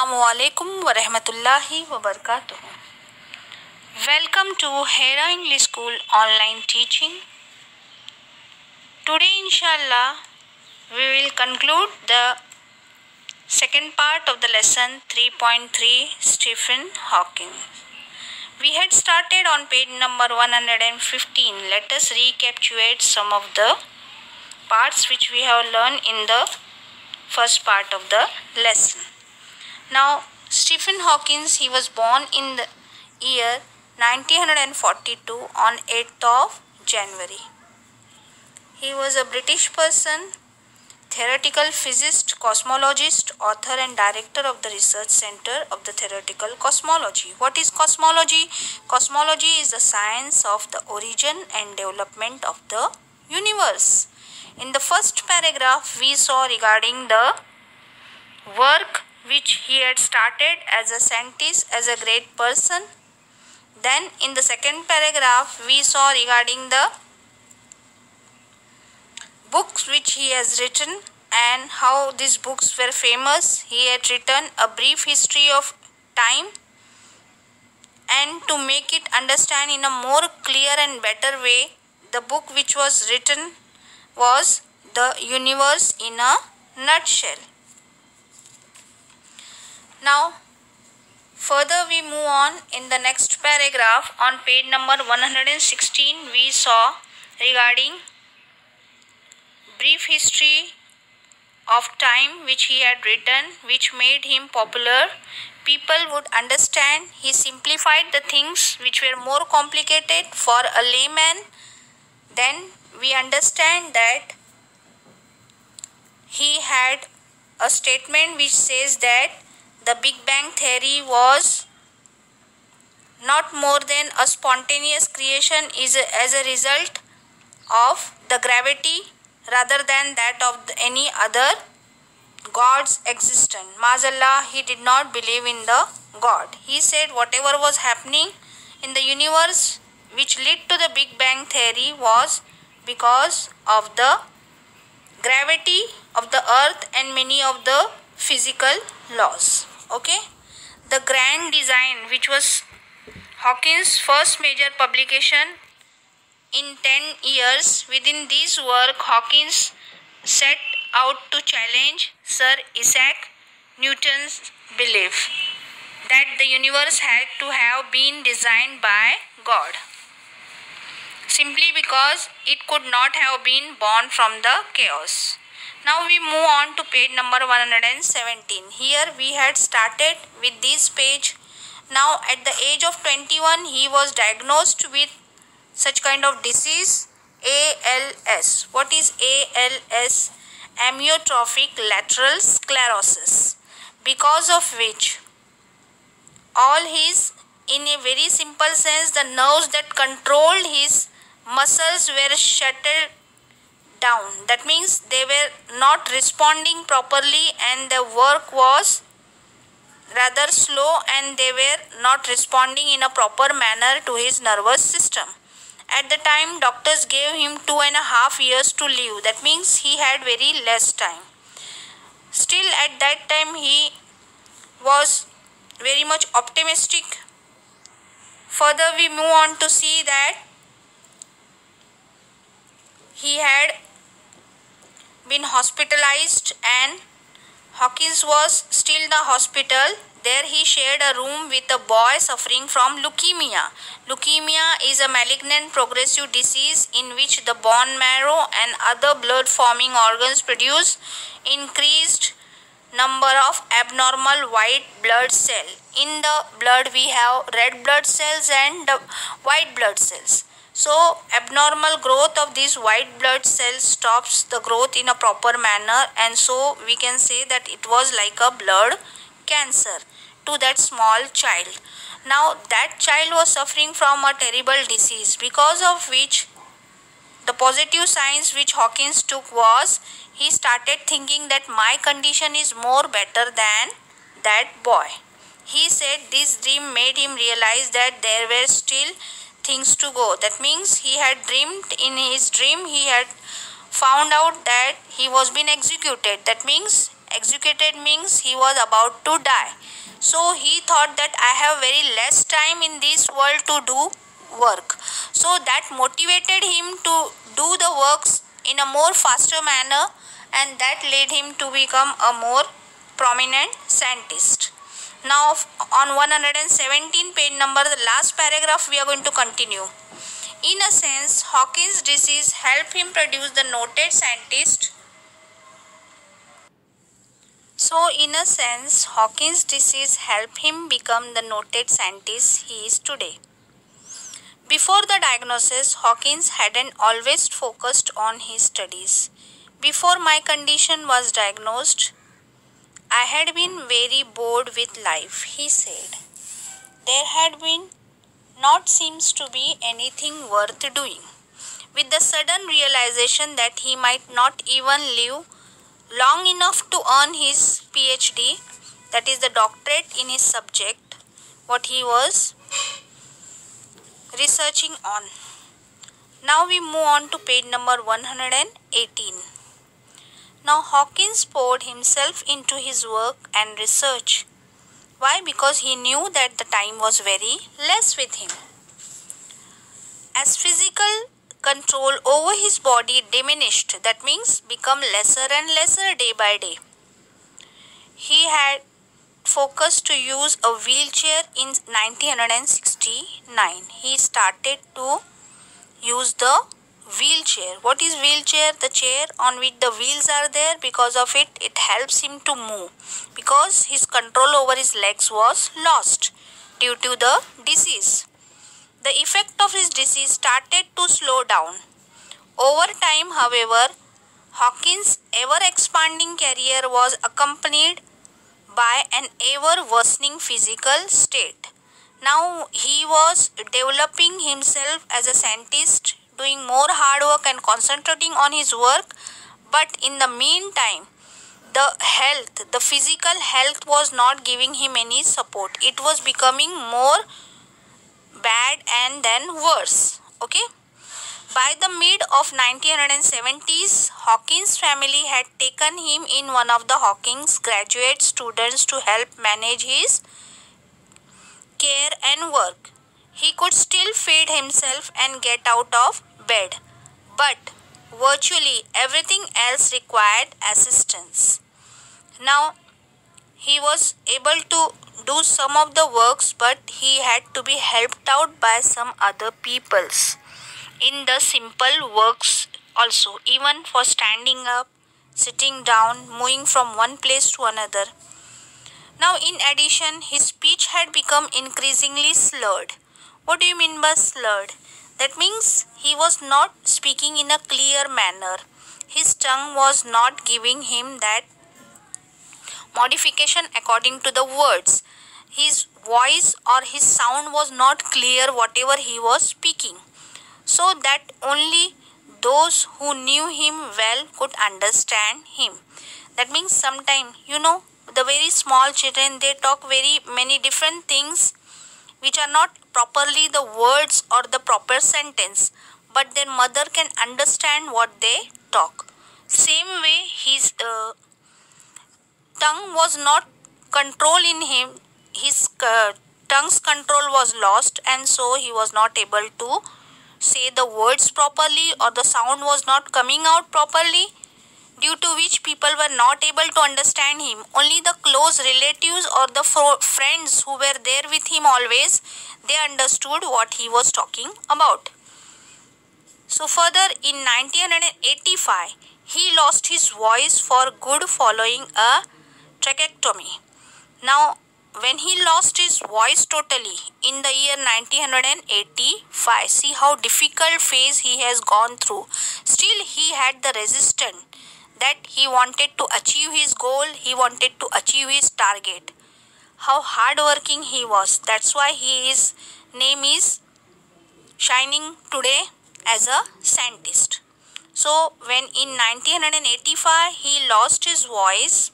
Assalamualaikum warahmatullahi wabarakatuh. Welcome to Hera English School online teaching. Today inshallah we will conclude the second part of the lesson 3.3 Stephen Hawking. We had started on page number 115. Let us recapitulate some of the parts which we have learned in the first part of the lesson. Now, Stephen Hawking, he was born in the year 1942 on 8th of January. He was a British person, theoretical physicist, cosmologist, author and director of the research center of the theoretical cosmology. What is cosmology? Cosmology is the science of the origin and development of the universe. In the first paragraph, we saw regarding the work which he had started as a scientist, as a great person. Then in the second paragraph, we saw regarding the books which he has written and how these books were famous. He had written A Brief History of Time, and to make it understand in a more clear and better way, the book which was written was The Universe in a Nutshell. Now, further we move on in the next paragraph. On page number 116, we saw regarding Brief History of Time which he had written, which made him popular. People would understand. He simplified the things which were more complicated for a layman. Then we understand that he had a statement which says that the Big Bang Theory was not more than a spontaneous creation as a result of the gravity rather than that of any other God's existence. Mazallah, he did not believe in the God. He said whatever was happening in the universe which led to the Big Bang Theory was because of the gravity of the earth and many of the physical laws. Okay, the Grand Design, which was Hawking's first major publication in 10 years. Within this work, Hawking set out to challenge Sir Isaac Newton's belief that the universe had to have been designed by God, simply because it could not have been born from the chaos. Now we move on to page number 117. Here we had started with this page. Now at the age of 21, he was diagnosed with such kind of disease, ALS. What is ALS? Amyotrophic lateral sclerosis, because of which all his, in a very simple sense, the nerves that controlled his muscles were shuttled down. That means they were not responding properly and the work was rather slow and they were not responding in a proper manner to his nervous system. At the time, doctors gave him 2.5 years to live. That means he had very less time. Still at that time he was very much optimistic. Further we move on to see that he had been hospitalized and Hawkins was still in the hospital. There he shared a room with a boy suffering from leukemia. Leukemia is a malignant progressive disease in which the bone marrow and other blood forming organs produce increased number of abnormal white blood cells. In the blood we have red blood cells and white blood cells. So, abnormal growth of these white blood cells stops the growth in a proper manner, and so we can say that it was like a blood cancer to that small child. Now, that child was suffering from a terrible disease, because of which the positive signs which Hawkins took was he started thinking that my condition is more better than that boy. He said this dream made him realize that there were still things to go. That means he had dreamed, in his dream he had found out that he was being executed. That means executed means he was about to die. So he thought that I have very less time in this world to do work. So that motivated him to do the works in a more faster manner, and that led him to become a more prominent scientist. Now on 117 page number, the last paragraph, we are going to continue. In a sense, Hawkins' disease helped him produce the noted scientist. So, in a sense, Hawkins' disease helped him become the noted scientist he is today. Before the diagnosis, Hawkins hadn't always focused on his studies. Before my condition was diagnosed, I had been very bored with life, he said. There had been not seems to be anything worth doing. With the sudden realization that he might not even live long enough to earn his PhD, that is the doctorate in his subject, what he was researching on. Now we move on to page number 118. Now Hawkins poured himself into his work and research. Why? Because he knew that the time was very less with him. As physical control over his body diminished, that means become lesser and lesser day by day, he had focused to use a wheelchair in 1969. He started to use the wheelchair. What is wheelchair? The chair on which the wheels are there. Because of it, it helps him to move, because his control over his legs was lost due to the disease. The effect of his disease started to slow down. Over time, however, Hawkins' ever-expanding career was accompanied by an ever-worsening physical state. Now he was developing himself as a scientist, doing more hard work and concentrating on his work, but in the meantime, the physical health was not giving him any support. It was becoming more bad and then worse. Okay. By the mid of 1970s, Hawkins' family had taken him in one of the Hawkins graduate students to help manage his care and work. He could still feed himself and get out of bed, but virtually everything else required assistance. Now, he was able to do some of the works, but he had to be helped out by some other peoples in the simple works also, even for standing up, sitting down, moving from one place to another. Now, in addition, his speech had become increasingly slurred. What do you mean by slurred? That means he was not speaking in a clear manner. His tongue was not giving him that modification according to the words. His voice or his sound was not clear, whatever he was speaking. So that only those who knew him well could understand him. That means sometimes, the very small children, they talk very many different things which are not properly the words or the proper sentence, but their mother can understand what they talk. Same way, his tongue was not control in him. His tongue's control was lost, and so he was not able to say the words properly, or the sound was not coming out properly, due to which people were not able to understand him. Only the close relatives or the friends who were there with him always, they understood what he was talking about. So further, in 1985, he lost his voice for good following a tracheotomy. Now, when he lost his voice totally in the year 1985, see how difficult phase he has gone through. Still, he had the resistance that he wanted to achieve his goal, he wanted to achieve his target. How hardworking he was. That's why his name is shining today as a scientist. So, when in 1985 he lost his voice,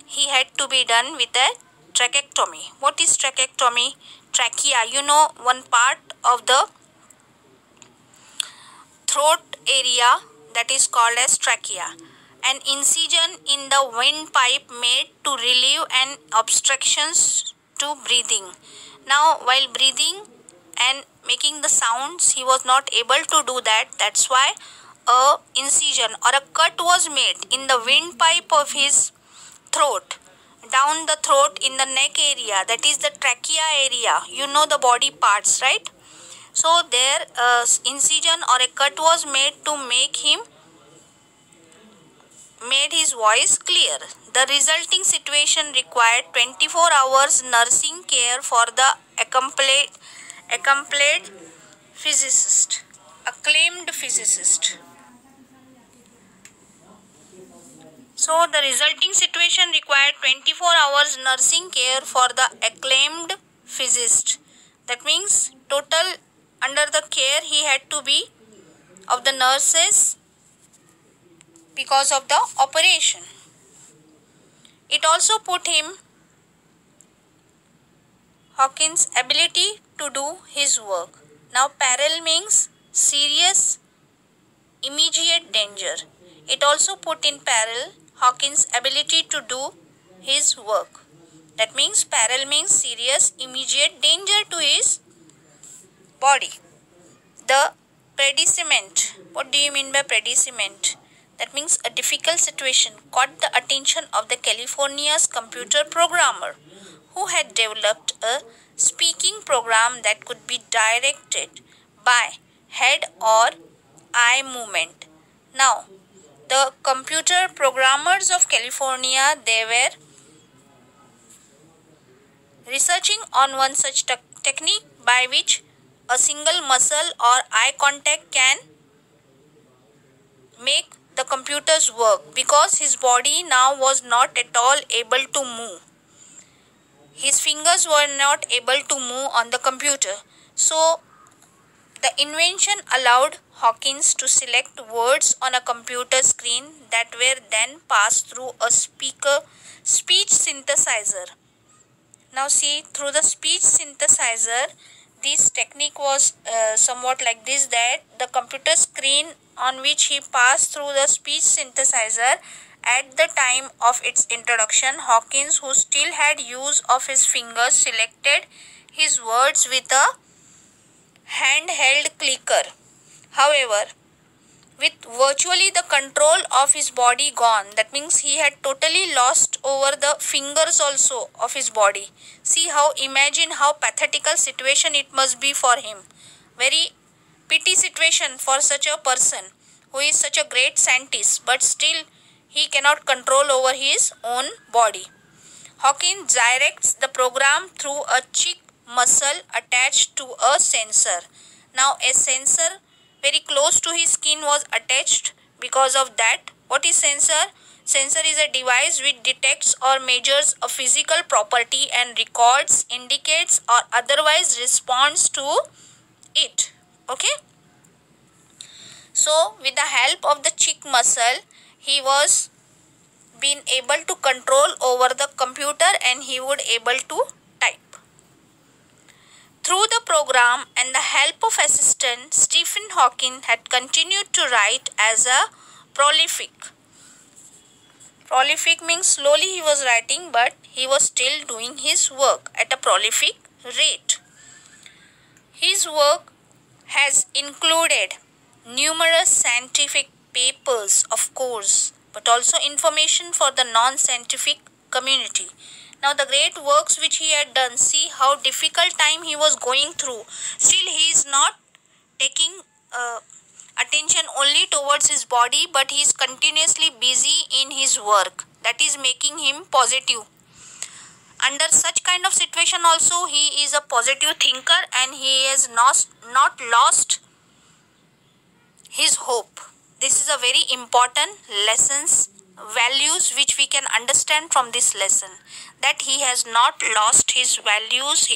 he had to be done with a tracheotomy. What is tracheotomy? Trachea, one part of the throat area that is called as trachea. an incision in the windpipe made to relieve an obstructions to breathing. Now, while breathing and making the sounds, he was not able to do that. That's why a incision or a cut was made in the windpipe of his throat, down the throat in the neck area, that is the trachea area. You know the body parts, right? So there incision or a cut was made to made his voice clear. The resulting situation required 24 hours nursing care for the acclaimed physicist. So the resulting situation required 24 hours nursing care for the acclaimed physicist. That means total under the care he had to be of the nurses because of the operation. It also put him Hawkins' ability to do his work. Now peril means serious immediate danger. It also put in peril Hawkins' ability to do his work. That means peril means serious immediate danger to his body. The predicament. What do you mean by predicament? That means a difficult situation caught the attention of the California's computer programmer, who had developed a speaking program that could be directed by head or eye movement. Now, the computer programmers of California, they were researching on one such technique by which a single muscle or eye contact can make the computer's work, because his body now was not at all able to move. His fingers were not able to move on the computer. So, the invention allowed Hawkins to select words on a computer screen that were then passed through a speech synthesizer. Now see, through the speech synthesizer, this technique was somewhat like this, that the computer screen on which he passed through the speech synthesizer, at the time of its introduction, Hawkins, who still had use of his fingers, selected his words with a handheld clicker. However, with virtually the control of his body gone, that means he had totally lost over the fingers also of his body. See how, imagine how pathetical situation it must be for him. Very pity situation for such a person who is such a great scientist, but still he cannot control over his own body. Hawkins directs the program through a cheek muscle attached to a sensor. Now a sensor very close to his skin was attached. Because of that, what is sensor? Sensor is a device which detects or measures a physical property and records, indicates or otherwise responds to it. Okay. So with the help of the cheek muscle, he was been able to control over the computer and he would able to type. Through the program and the help of assistant, Stephen Hawking had continued to write as a prolific. Prolific means slowly he was writing, but he was still doing his work at a prolific rate. His work has included numerous scientific papers, of course, but also information for the non-scientific community. Now the great works which he had done, see how difficult time he was going through. Still he is not taking attention only towards his body, but he is continuously busy in his work. That is making him positive. Under such kind of situation also, he is a positive thinker and he has not lost his hope. This is a very important lessons, values which we can understand from this lesson, that he has not lost his values,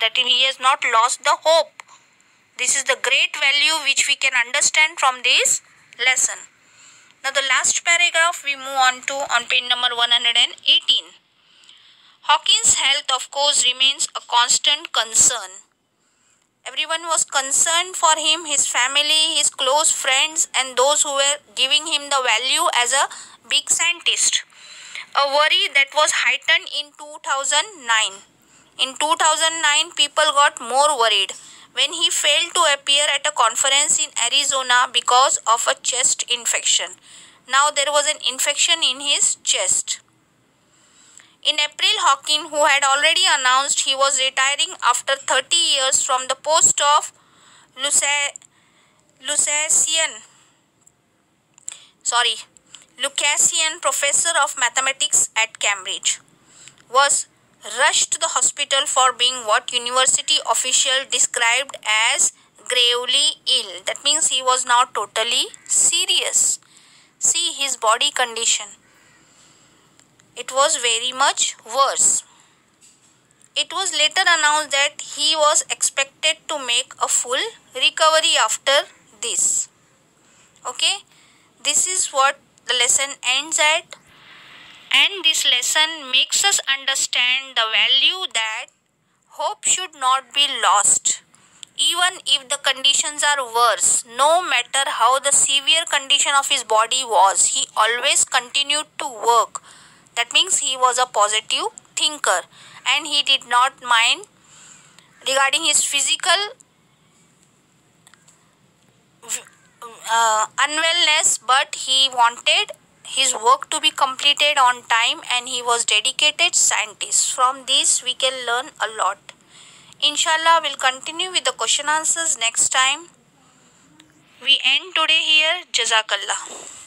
that he has not lost the hope. This is the great value which we can understand from this lesson. Now the last paragraph we move on to on page number 118. Hawkins' health, of course, remains a constant concern. Everyone was concerned for him, his family, his close friends, and those who were giving him the value as a big scientist. A worry that was heightened in 2009. In 2009, people got more worried when he failed to appear at a conference in Arizona because of a chest infection. Now there was an infection in his chest. In April, Hawking, who had already announced he was retiring after 30 years from the post of Lucasian Professor of Mathematics at Cambridge, was rushed to the hospital for being what university officials described as gravely ill. That means he was now totally serious. See his body condition. It was very much worse. It was later announced that he was expected to make a full recovery after this. Okay, this is what the lesson ends at. And this lesson makes us understand the value that hope should not be lost. Even if the conditions are worse, no matter how the severe condition of his body was, he always continued to work. That means he was a positive thinker and he did not mind regarding his physical unwellness, but he wanted his work to be completed on time and he was dedicated scientist. From this we can learn a lot. Inshallah, we'll continue with the question answers next time. We end today here. Jazakallah.